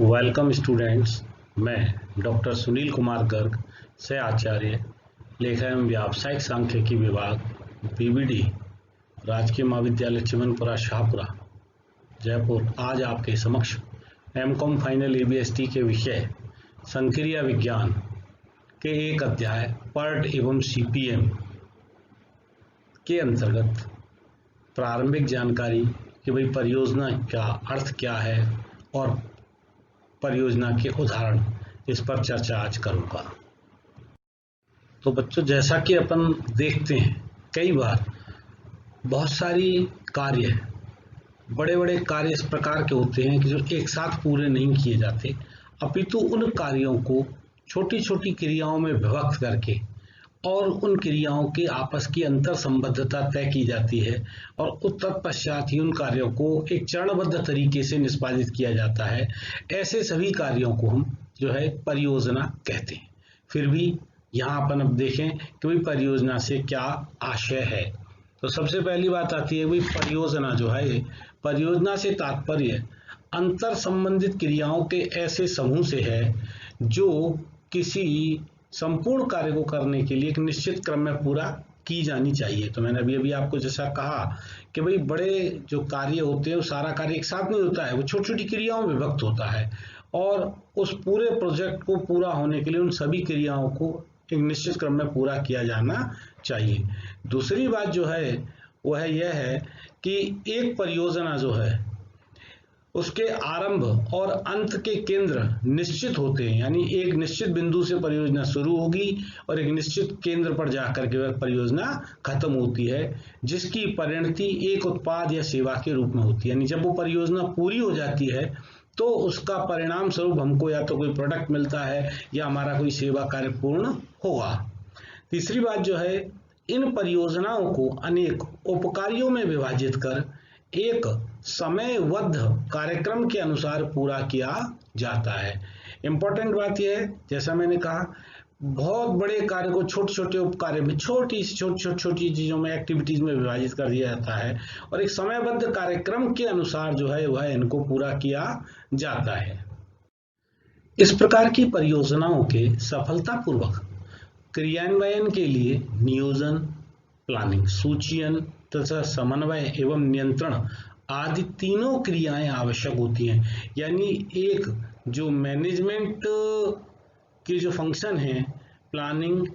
Welcome students. मैं doctor Sunil Kumar Garg से आचार्य लेखा एवं व्यावसायिक सांख्यिकी विभाग पीवीडी राजकीय महाविद्यालय चिमनपुरा शाहपुरा जयपुर आज आपके समक्ष एमकॉम फाइनल एबीएसटी के विषय संक्रिया विज्ञान के एक अध्याय पर्ट एवं सीपीएम के अंतर्गत प्रारंभिक जानकारी कि भाई परियोजना का अर्थ क्या है और परियोजना के उदाहरण, इस पर चर्चा आज करूंगा। तो बच्चों, जैसा कि अपन देखते हैं कई बार बहुत सारी कार्य बड़े बड़े कार्य इस प्रकार के होते हैं कि जो एक साथ पूरे नहीं किए जाते, अपितु उन कार्यों को छोटी छोटी क्रियाओं में विभक्त करके और उन क्रियाओं के आपस की अंतर संबद्धता तय की जाती है और तत्पश्चात ही उन कार्यों को एक चरणबद्ध तरीके से निष्पादित किया जाता है। ऐसे सभी कार्यों को हम जो है परियोजना कहते हैं। फिर भी यहाँ अपन अब देखें कि भाई परियोजना से क्या आशय है। तो सबसे पहली बात आती है भाई परियोजना जो है, परियोजना से तात्पर्य अंतर संबंधित क्रियाओं के ऐसे समूह से है जो किसी संपूर्ण कार्य को करने के लिए एक निश्चित क्रम में पूरा की जानी चाहिए। तो मैंने अभी आपको जैसा कहा कि भाई बड़े जो कार्य होते हैं वो सारा कार्य एक साथ नहीं होता है, वो छोटी छोटी क्रियाओं में विभक्त होता है और उस पूरे प्रोजेक्ट को पूरा होने के लिए उन सभी क्रियाओं को एक निश्चित क्रम में पूरा किया जाना चाहिए। दूसरी बात जो है वह यह है कि एक परियोजना जो है उसके आरंभ और अंत के केंद्र निश्चित होते हैं, यानी एक निश्चित बिंदु से परियोजना शुरू होगी और एक निश्चित केंद्र पर जाकर के वह परियोजना खत्म होती है, जिसकी परिणति एक उत्पाद या सेवा के रूप में होती है। यानी जब वो परियोजना पूरी हो जाती है तो उसका परिणाम स्वरूप हमको या तो कोई प्रोडक्ट मिलता है या हमारा कोई सेवा कार्य पूर्ण होगा। तीसरी बात जो है, इन परियोजनाओं को अनेक उपकार्यों में विभाजित कर एक समयबद्ध कार्यक्रम के अनुसार पूरा किया जाता है। इंपॉर्टेंट बात यह है, जैसा मैंने कहा, बहुत बड़े कार्य को छोटे छोटे उपकार्य में छोटी चीजों में एक्टिविटीज में विभाजित कर दिया जाता है और एक समयबद्ध कार्यक्रम के अनुसार जो है वह इनको पूरा किया जाता है। इस प्रकार की परियोजनाओं के सफलतापूर्वक क्रियान्वयन के लिए नियोजन, प्लानिंग, सूचीयन तथा समन्वय एवं नियंत्रण आदि तीनों क्रियाएं आवश्यक होती हैं। यानी एक जो मैनेजमेंट के जो फंक्शन है, planning,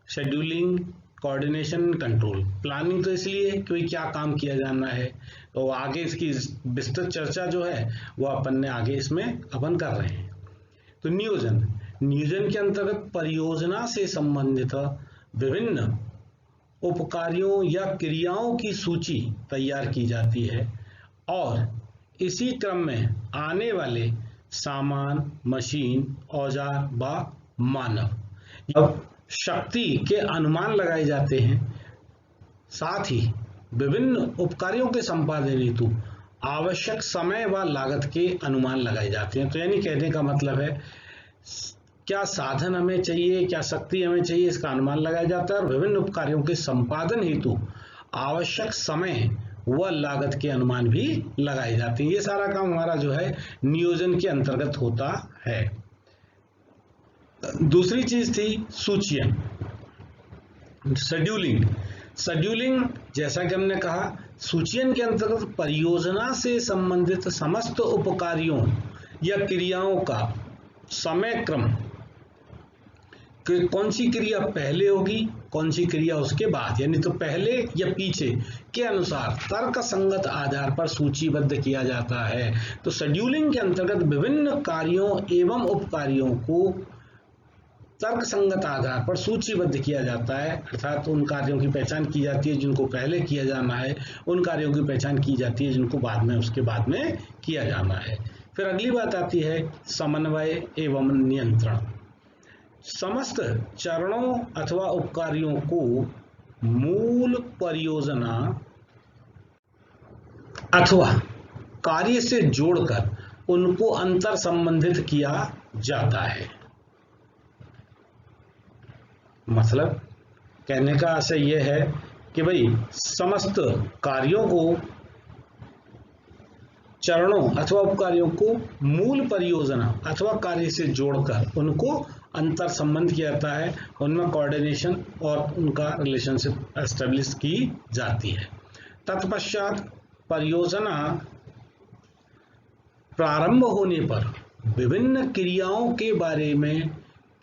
scheduling, coordination, control. Planning तो इसलिए कि क्या काम किया जाना है, तो आगे इसकी विस्तृत चर्चा जो है वो अपन ने आगे इसमें अपन कर रहे हैं। तो नियोजन के अंतर्गत परियोजना से संबंधित विभिन्न उपकार्यों या क्रियाओं की सूची तैयार की जाती है और इसी क्रम में आने वाले सामान, मशीन, औजार व मानव अब शक्ति के अनुमान लगाए जाते हैं। साथ ही विभिन्न उपकार्यों के संपादन हेतु आवश्यक समय व लागत के अनुमान लगाए जाते हैं। तो यानी कहने का मतलब है क्या साधन हमें चाहिए, क्या शक्ति हमें चाहिए, इसका अनुमान लगाया जाता है और विभिन्न उपकार्यों के संपादन हेतु आवश्यक समय व लागत के अनुमान भी लगाए जाते हैं। ये सारा काम हमारा जो है नियोजन के अंतर्गत होता है। दूसरी चीज थी सूचीयन, शेड्यूलिंग जैसा कि हमने कहा, सूचीयन के अंतर्गत परियोजना से संबंधित समस्त उपकार्यों या क्रियाओं का समय क्रम, कि कौन सी क्रिया पहले होगी, कौन सी क्रिया उसके बाद, यानी तो पहले या पीछे के अनुसार तर्क संगत आधार पर सूचीबद्ध किया जाता है। तो शेड्यूलिंग के अंतर्गत विभिन्न कार्यों एवं उपकार्यों को तर्क संगत आधार पर सूचीबद्ध किया जाता है, अर्थात उन कार्यों की पहचान की जाती है जिनको पहले किया जाना है, उन कार्यों की पहचान की जाती है जिनको बाद में उसके बाद में किया जाना है। फिर अगली बात आती है समन्वय एवं नियंत्रण। समस्त चरणों अथवा उपकार्यों को मूल परियोजना अथवा कार्य से जोड़कर उनको अंतर संबंधित किया जाता है। मतलब कहने का आशय यह है कि भाई समस्त कार्यों को चरणों अथवा उपकार्यों को मूल परियोजना अथवा कार्य से जोड़कर उनको अंतर संबंध किया जाता है, उनमें कोऑर्डिनेशन और उनका रिलेशनशिप एस्टेब्लिश की जाती है। तत्पश्चात परियोजना प्रारंभ होने पर विभिन्न क्रियाओं के बारे में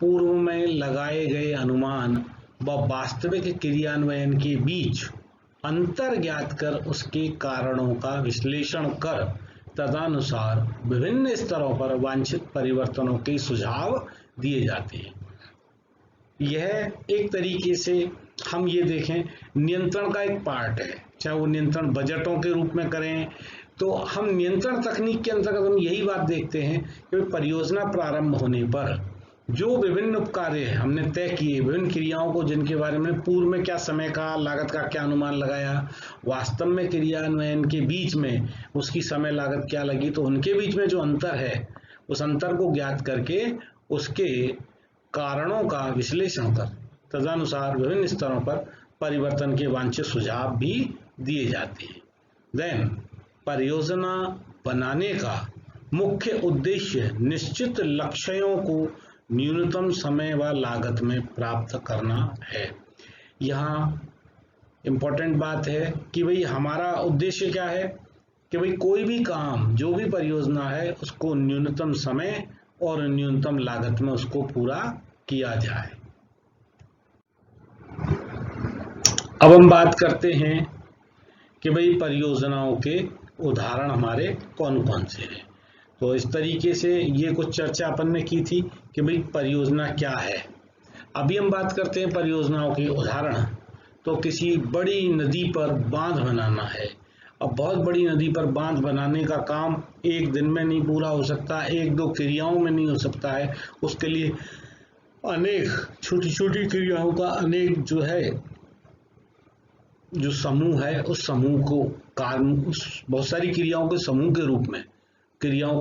पूर्व में लगाए गए अनुमान व वास्तविक क्रियान्वयन के बीच अंतर ज्ञात कर उसके कारणों का विश्लेषण कर तदनुसार विभिन्न स्तरों पर वांछित परिवर्तनों के सुझाव दिए जाते हैं। यह एक तरीके से हम ये देखें नियंत्रण का एक पार्ट है, चाहे वो नियंत्रण बजटों के रूप में करें, तो हम नियंत्रण तकनीक के अंतर्गत हम यही बात देखते हैं कि परियोजना प्रारंभ होने पर जो विभिन्न उपकार्य हमने तय किए, विभिन्न क्रियाओं को जिनके बारे में पूर्व में क्या समय का लागत का क्या अनुमान लगाया, वास्तव में क्रियान्वयन के बीच में उसकी समय लागत क्या लगी, तो उनके बीच में जो अंतर है उस अंतर को ज्ञात करके उसके कारणों का विश्लेषण कर तदनुसार विभिन्न स्तरों पर परिवर्तन के वांछित सुझाव भी दिए जाते हैं। देन परियोजना बनाने का मुख्य उद्देश्य निश्चित लक्ष्यों को न्यूनतम समय व लागत में प्राप्त करना है। यहाँ इम्पोर्टेंट बात है कि भाई हमारा उद्देश्य क्या है कि भाई कोई भी काम, जो भी परियोजना है, उसको न्यूनतम समय और न्यूनतम लागत में उसको पूरा किया जाए। अब हम बात करते हैं कि भाई परियोजनाओं के उदाहरण हमारे कौन कौन से हैं। तो इस तरीके से ये कुछ चर्चा अपन ने की थी कि भाई परियोजना क्या है। अभी हम बात करते हैं परियोजनाओं के उदाहरण। तो किसी बड़ी नदी पर बांध बनाना है। अब बहुत बड़ी नदी पर बांध बनाने का काम एक दिन में नहीं पूरा हो सकता, एक दो क्रियाओं में नहीं हो सकता है। उसके लिए अनेक छोटी छोटी क्रियाओं का अनेक जो समूह है, उस समूह को बहुत सारी क्रियाओं के समूह के रूप में क्रियाओं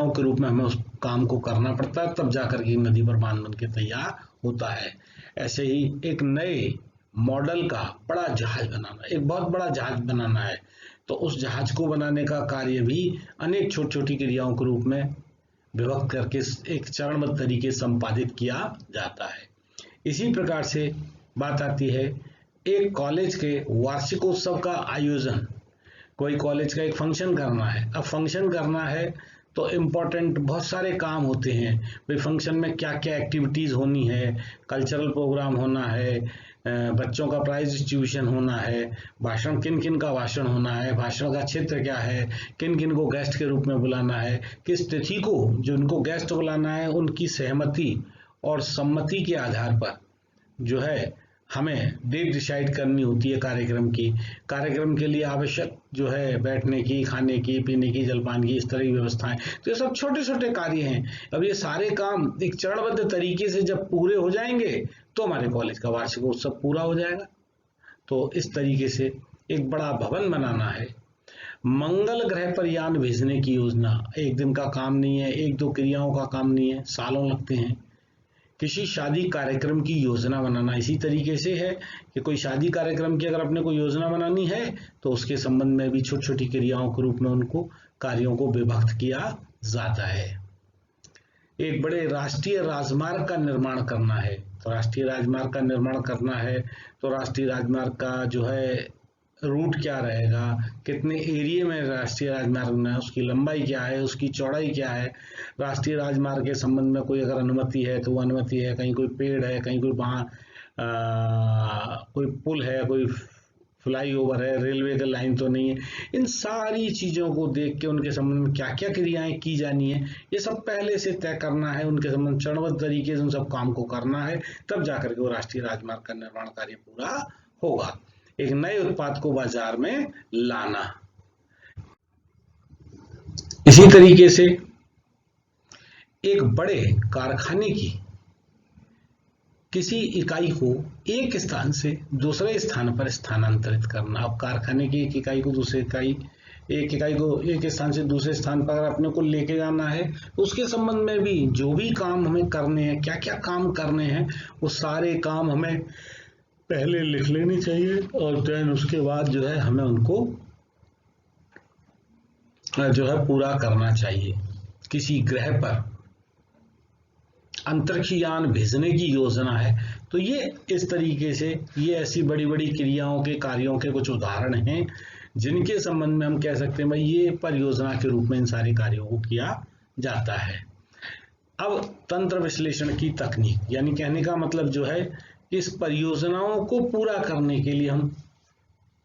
के रूप में हमें उस काम को करना पड़ता है, तब जाकर के नदी पर बांध बन के तैयार होता है। ऐसे ही एक नए मॉडल का बड़ा जहाज बनाना, एक बहुत बड़ा जहाज बनाना है, तो उस जहाज को बनाने का कार्य भी अनेक छोटी छोटी क्रियाओं के रूप में विभक्त करके एक चरणबद्ध तरीके से संपादित किया जाता है। इसी प्रकार से बात आती है एक कॉलेज के वार्षिकोत्सव का आयोजन। कोई कॉलेज का एक फंक्शन करना है। अब फंक्शन करना है तो इम्पोर्टेंट बहुत सारे काम होते हैं। भाई फंक्शन में क्या क्या एक्टिविटीज़ होनी है, कल्चरल प्रोग्राम होना है, बच्चों का प्राइज डिस्ट्रीब्यूशन होना है, भाषण किन किन का भाषण होना है, भाषण का क्षेत्र क्या है, किन किन को गेस्ट के रूप में बुलाना है, किस तिथि को जिनको गेस्ट बुलाना है उनकी सहमति और सम्मति के आधार पर जो है हमें डेट डिसाइड करनी होती है कार्यक्रम के लिए आवश्यक जो है बैठने की, खाने की, पीने की, जलपान की, इस तरह की व्यवस्थाएं। तो ये सब छोटे छोटे कार्य हैं। अब ये सारे काम एक चरणबद्ध तरीके से जब पूरे हो जाएंगे तो हमारे कॉलेज का वार्षिकोत्सव पूरा हो जाएगा। तो इस तरीके से एक बड़ा भवन बनाना है। मंगल ग्रह पर यान भेजने की योजना एक दिन का काम नहीं है, एक दो क्रियाओं का काम नहीं है, सालों लगते हैं। किसी शादी कार्यक्रम की योजना बनाना इसी तरीके से है कि कोई शादी कार्यक्रम की अगर अपने को योजना बनानी है तो उसके संबंध में भी छोटी छोटी क्रियाओं के रूप में उनको कार्यों को विभक्त किया जाता है। एक बड़े राष्ट्रीय राजमार्ग का निर्माण करना है, तो राष्ट्रीय राजमार्ग का निर्माण करना है तो राष्ट्रीय राजमार्ग का जो है रूट क्या रहेगा, कितने एरिया में राष्ट्रीय राजमार्ग में, उसकी लंबाई क्या है, उसकी चौड़ाई क्या है, राष्ट्रीय राजमार्ग के संबंध में कोई अगर अनुमति है तो वो अनुमति है, कहीं कोई पेड़ है, कहीं कोई वहाँ कोई पुल है, कोई फ्लाईओवर है, रेलवे का लाइन तो नहीं है। इन सारी चीज़ों को देख के उनके संबंध में क्या क्या क्रियाएं की जानी है ये सब पहले से तय करना है। उनके संबंध चरणबद्ध तरीके से उन सब काम को करना है, तब जाकर के वो राष्ट्रीय राजमार्ग का निर्माण कार्य पूरा होगा। एक नए उत्पाद को बाजार में लाना। इसी तरीके से एक बड़े कारखाने की किसी इकाई को एक स्थान से दूसरे स्थान पर स्थानांतरित करना। अब कारखाने की एक इकाई को एक स्थान से दूसरे स्थान पर अपने को लेके जाना है तो उसके संबंध में भी जो भी काम हमें करने हैं, क्या क्या काम करने हैं, वो सारे काम हमें पहले लिख लेनी चाहिए और देन उसके बाद जो है हमें उनको जो है पूरा करना चाहिए। किसी ग्रह पर अंतरिक्ष यान भेजने की योजना है, तो ये इस तरीके से ये ऐसी बड़ी बड़ी क्रियाओं के कार्यों के कुछ उदाहरण हैं जिनके संबंध में हम कह सकते हैं भाई ये परियोजना के रूप में इन सारे कार्यों को किया जाता है। अब तंत्र विश्लेषण की तकनीक, यानी कहने का मतलब जो है इस परियोजनाओं को पूरा करने के लिए हम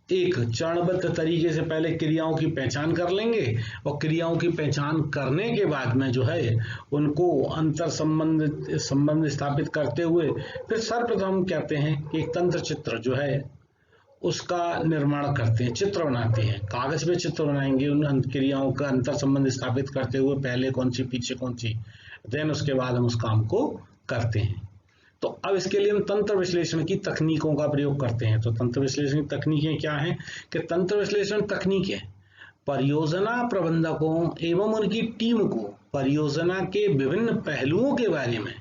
एक चरणबद्ध तरीके से पहले क्रियाओं की पहचान कर लेंगे और क्रियाओं की पहचान करने के बाद में जो है उनको अंतर संबंध स्थापित करते हुए फिर सर्वप्रथम कहते हैं कि एक तंत्र चित्र जो है उसका निर्माण करते हैं, चित्र बनाते हैं, कागज पे चित्र बनाएंगे उन क्रियाओं का अंतर संबंध स्थापित करते हुए, पहले कौन सी पीछे कौन सी, देन उसके बाद हम उस काम को करते हैं। तो अब इसके लिए हम तंत्र विश्लेषण की तकनीकों का प्रयोग करते हैं। तो तंत्र विश्लेषण की तकनीकें क्या हैं कि तंत्र विश्लेषण तकनीकें परियोजना प्रबंधकों एवं उनकी टीम को परियोजना के विभिन्न पहलुओं के बारे में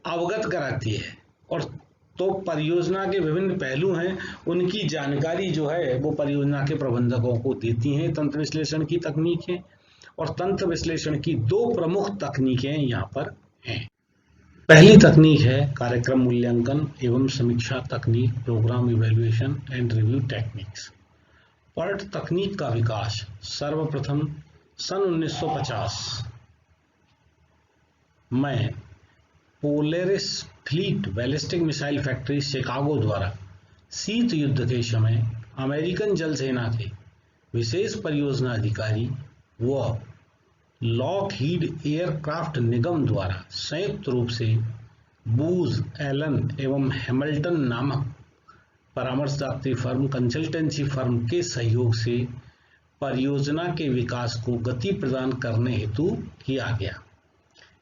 अवगत कराती है, और तो परियोजना के विभिन्न पहलू हैं उनकी जानकारी जो है वो परियोजना के प्रबंधकों को देती हैं तंत्र विश्लेषण की तकनीकें। और तंत्र विश्लेषण की दो प्रमुख तकनीकें यहाँ पर हैं। पहली तकनीक है कार्यक्रम मूल्यांकन एवं समीक्षा तकनीक, program evaluation and review techniques. PERT तकनीक का विकास सर्वप्रथम सन 1950 में Polaris fleet ballistic missile factory Chicago द्वारा शीत युद्ध के समय अमेरिकन जल सेना के विशेष परियोजना अधिकारी व लॉकहीड एयरक्राफ्ट निगम द्वारा संयुक्त रूप से बूज एलन एवं हैमिल्टन नामक परामर्शदात्री फर्म कंसल्टेंसी फर्म के सहयोग से परियोजना के विकास को गति प्रदान करने हेतु किया गया।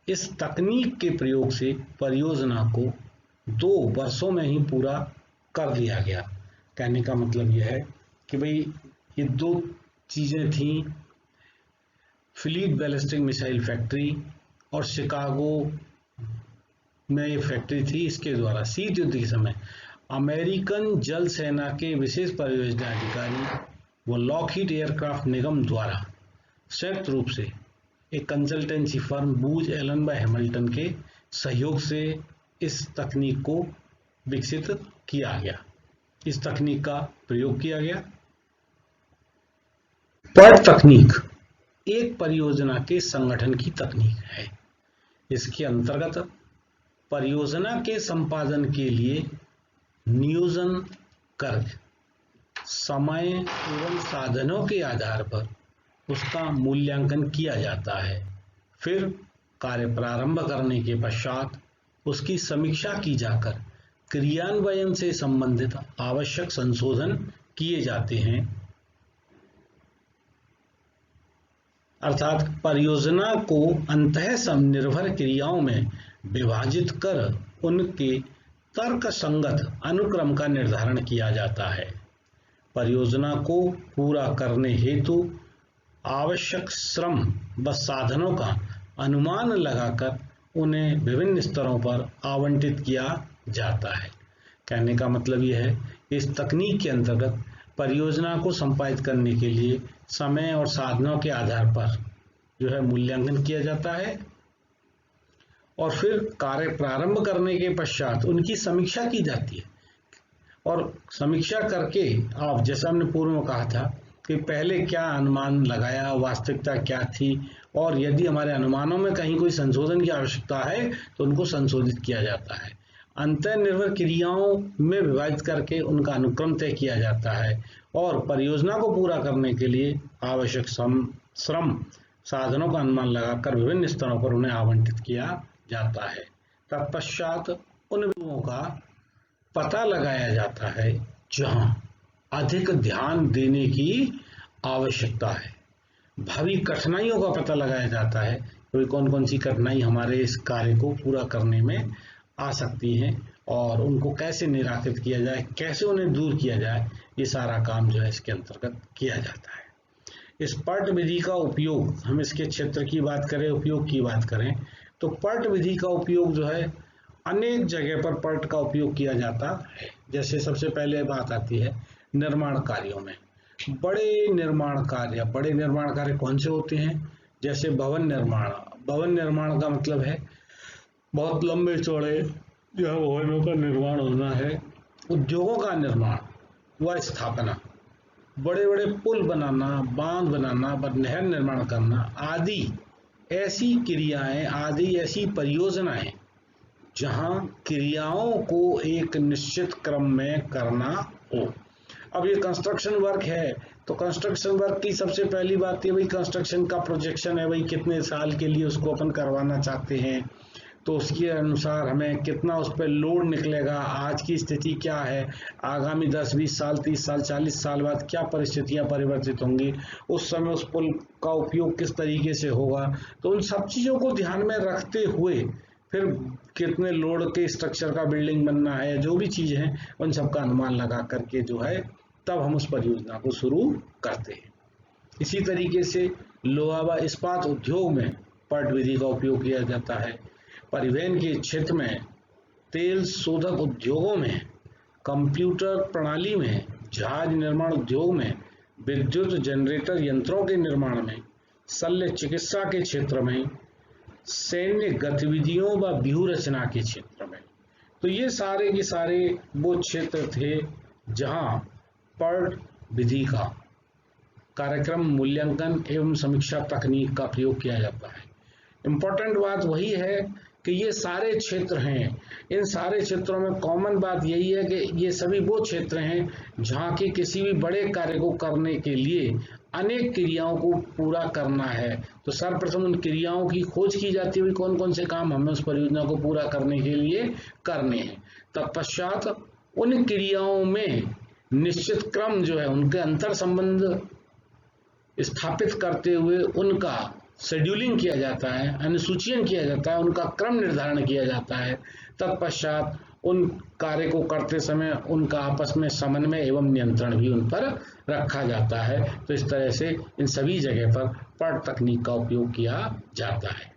इस तकनीक के प्रयोग से परियोजना को 2 वर्षों में ही पूरा कर दिया गया। कहने का मतलब यह है कि भाई ये 2 चीजें थी, फ्लीट बैलिस्टिक मिसाइल फैक्ट्री और शिकागो में ये फैक्ट्री थी, इसके द्वारा शीत युद्ध के समय अमेरिकन जल सेना के विशेष परियोजना अधिकारी व लॉकहीड एयरक्राफ्ट निगम द्वारा संयुक्त रूप से एक कंसल्टेंसी फर्म बूज एलन व हैमिल्टन के सहयोग से इस तकनीक को विकसित किया गया, इस तकनीक का प्रयोग किया गया। पर्ट तकनीक एक परियोजना के संगठन की तकनीक है। इसके अंतर्गत परियोजना के संपादन के लिए नियोजन कर समय एवं साधनों के आधार पर उसका मूल्यांकन किया जाता है। फिर कार्य प्रारंभ करने के पश्चात उसकी समीक्षा की जाकर क्रियान्वयन से संबंधित आवश्यक संशोधन किए जाते हैं। अर्थात परियोजना को अंतः समनिर्भर क्रियाओं में विभाजित कर उनके तर्क संगत अनुक्रम का निर्धारण किया जाता है। परियोजना को पूरा करने हेतु आवश्यक श्रम व साधनों का अनुमान लगाकर उन्हें विभिन्न स्तरों पर आवंटित किया जाता है। कहने का मतलब यह है इस तकनीक के अंतर्गत परियोजना को संपादित करने के लिए समय और साधनों के आधार पर जो है मूल्यांकन किया जाता है और फिर कार्य प्रारंभ करने के पश्चात उनकी समीक्षा की जाती है। और समीक्षा करके आप जैसा हमने पूर्व में कहा था कि पहले क्या अनुमान लगाया, वास्तविकता क्या थी, और यदि हमारे अनुमानों में कहीं कोई संशोधन की आवश्यकता है तो उनको संशोधित किया जाता है। अंतर्निर्भर क्रियाओं में विभाजित करके उनका अनुक्रम तय किया जाता है और परियोजना को पूरा करने के लिए आवश्यक श्रम साधनों का अनुमान लगाकर विभिन्न स्तरों पर उन्हें आवंटित किया जाता है। तत्पश्चात उन बिंदुओं का पता लगाया जाता है जहां अधिक ध्यान देने की आवश्यकता है। भावी कठिनाइयों का पता लगाया जाता है कि कौन कौन सी कठिनाई हमारे इस कार्य को पूरा करने में आ सकती हैं और उनको कैसे निराकृत किया जाए, कैसे उन्हें दूर किया जाए, ये सारा काम जो है इसके अंतर्गत किया जाता है। इस पर्ट विधि का उपयोग, हम इसके क्षेत्र की बात करें, उपयोग की बात करें तो पर्ट विधि का उपयोग जो है अनेक जगह पर पर्ट का उपयोग किया जाता है। जैसे सबसे पहले बात आती है निर्माण कार्यों में, बड़े निर्माण कार्य कौन से होते हैं? जैसे भवन निर्माण। भवन निर्माण का मतलब है बहुत लंबे चौड़े यह भवनों का निर्माण होना है। उद्योगों का निर्माण व स्थापना, बड़े बड़े पुल बनाना, बांध बनाना, नहर निर्माण करना आदि ऐसी क्रियाएं, आदि ऐसी परियोजनाएं जहां क्रियाओं को एक निश्चित क्रम में करना हो। अब ये कंस्ट्रक्शन वर्क है तो कंस्ट्रक्शन वर्क की सबसे पहली बात ये, भाई कंस्ट्रक्शन का प्रोजेक्शन है, भाई कितने साल के लिए उसको अपन करवाना चाहते हैं, तो उसके अनुसार हमें कितना उस पर लोड निकलेगा, आज की स्थिति क्या है, आगामी 10, 20 साल, 30 साल, 40 साल बाद क्या परिस्थितियां परिवर्तित होंगी, उस समय उस पुल का उपयोग किस तरीके से होगा। तो उन सब चीज़ों को ध्यान में रखते हुए फिर कितने लोड के स्ट्रक्चर का बिल्डिंग बनना है, जो भी चीज़ है उन सब का अनुमान लगा करके जो है तब हम उस परियोजना को शुरू करते हैं। इसी तरीके से लोहा व इस्पात उद्योग में पर्ट विधि का उपयोग किया जाता है। परिवहन के क्षेत्र में, तेल शोधक उद्योगों में, कंप्यूटर प्रणाली में, जहाज निर्माण उद्योग में, विद्युत जनरेटर यंत्रों के निर्माण में, शल्य चिकित्सा के क्षेत्र में, सैन्य गतिविधियों व व्यूह रचना के क्षेत्र में। तो ये सारे के सारे वो क्षेत्र थे जहां पर्ट विधि का कार्यक्रम मूल्यांकन एवं समीक्षा तकनीक का प्रयोग किया जाता है। इम्पोर्टेंट बात वही है कि ये सारे क्षेत्र हैं, इन सारे क्षेत्रों में कॉमन बात यही है कि ये सभी वो क्षेत्र हैं जहाँ की किसी भी बड़े कार्य को करने के लिए अनेक क्रियाओं को पूरा करना है। तो सर्वप्रथम उन क्रियाओं की खोज की जाती है, कौन कौन से काम हमें उस परियोजना को पूरा करने के लिए करने हैं। तत्पश्चात उन क्रियाओं में निश्चित क्रम जो है, उनके अंतर संबंध स्थापित करते हुए उनका शेड्यूलिंग किया जाता है, अनुसूचीन किया जाता है, उनका क्रम निर्धारण किया जाता है। तत्पश्चात उन कार्य को करते समय उनका आपस में समन्वय एवं नियंत्रण भी उन पर रखा जाता है। तो इस तरह से इन सभी जगह पर पर्ट तकनीक का उपयोग किया जाता है।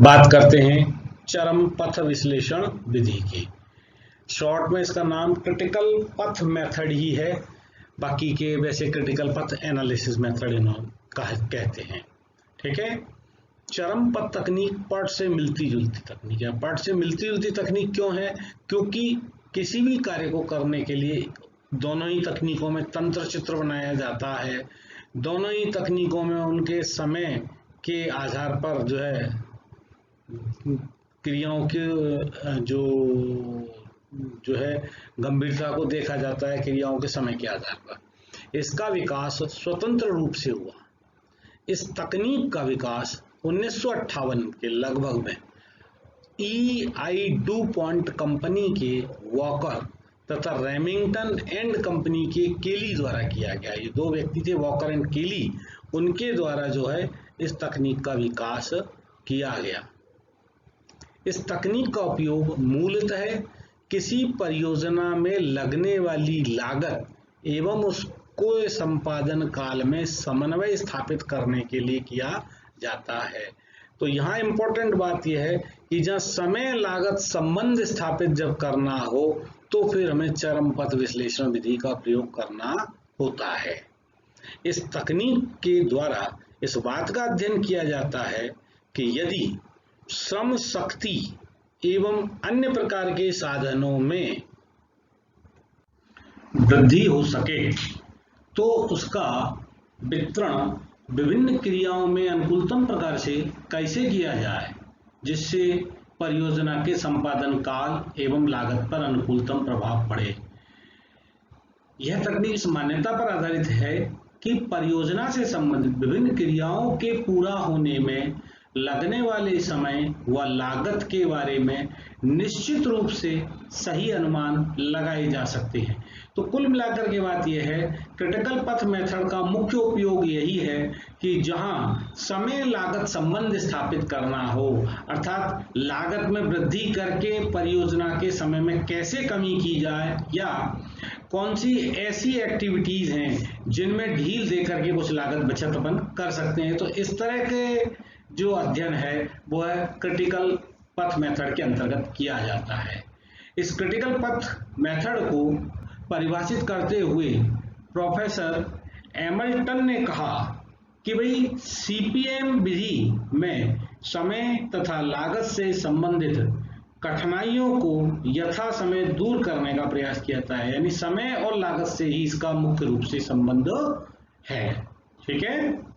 बात करते हैं चरम पथ विश्लेषण विधि की। शॉर्ट में इसका नाम क्रिटिकल पथ मेथड ही है, बाकी के वैसे क्रिटिकल पथ एनालिसिस मेथड कहते हैं। ठीक है। चरम पथ तकनीक पर्ट से मिलती जुलती तकनीक है। पर्ट से मिलती जुलती तकनीक क्यों है? क्योंकि किसी भी कार्य को करने के लिए दोनों ही तकनीकों में तंत्र चित्र बनाया जाता है। दोनों ही तकनीकों में उनके समय के आधार पर जो है क्रियाओं के जो है गंभीरता को देखा जाता है क्रियाओं के समय के आधार पर। इसका विकास स्वतंत्र रूप से हुआ। इस तकनीक का विकास 1958 के लगभग में E.I. डुपॉन्ट कंपनी के वॉकर तथा रेमिंगटन एंड कंपनी के केली द्वारा किया गया। ये दो व्यक्ति थे, वॉकर एंड केली, उनके द्वारा जो है इस तकनीक का विकास किया गया। इस तकनीक का उपयोग मूलतः किसी परियोजना में लगने वाली लागत एवं उसको संपादन काल में समन्वय स्थापित करने के लिए किया जाता है। तो यहाँ इम्पोर्टेंट बात यह है कि जहाँ समय लागत संबंध स्थापित जब करना हो तो फिर हमें चरम पथ विश्लेषण विधि का प्रयोग करना होता है। इस तकनीक के द्वारा इस बात का अध्ययन किया जाता है कि यदि श्रम शक्ति एवं अन्य प्रकार के साधनों में वृद्धि हो सके तो उसका वितरण विभिन्न क्रियाओं में अनुकूलतम प्रकार से कैसे किया जाए जिससे परियोजना के संपादन काल एवं लागत पर अनुकूलतम प्रभाव पड़े। यह तकनीक इस मान्यता पर आधारित है कि परियोजना से संबंधित विभिन्न क्रियाओं के पूरा होने में लगने वाले समय व लागत के बारे में निश्चित रूप से सही अनुमान लगाए जा सकते हैं। तो कुल मिलाकर के बात यह है, क्रिटिकल पथ मेथड का मुख्य उपयोग यही है कि जहां समय लागत संबंध स्थापित करना हो, अर्थात लागत में वृद्धि करके परियोजना के समय में कैसे कमी की जाए या कौन सी ऐसी एक्टिविटीज हैं जिनमें ढील दे करके कुछ लागत बचत अपन कर सकते हैं। तो इस तरह के जो अध्ययन है वो है क्रिटिकल पथ मेथड के अंतर्गत किया जाता है। इस क्रिटिकल पथ मेथड को परिभाषित करते हुए प्रोफेसर एमल्टन ने कहा कि भाई सीपीएम विधि में समय तथा लागत से संबंधित कठिनाइयों को यथा समय दूर करने का प्रयास किया जाता है, यानी समय और लागत से ही इसका मुख्य रूप से संबंध है। ठीक है।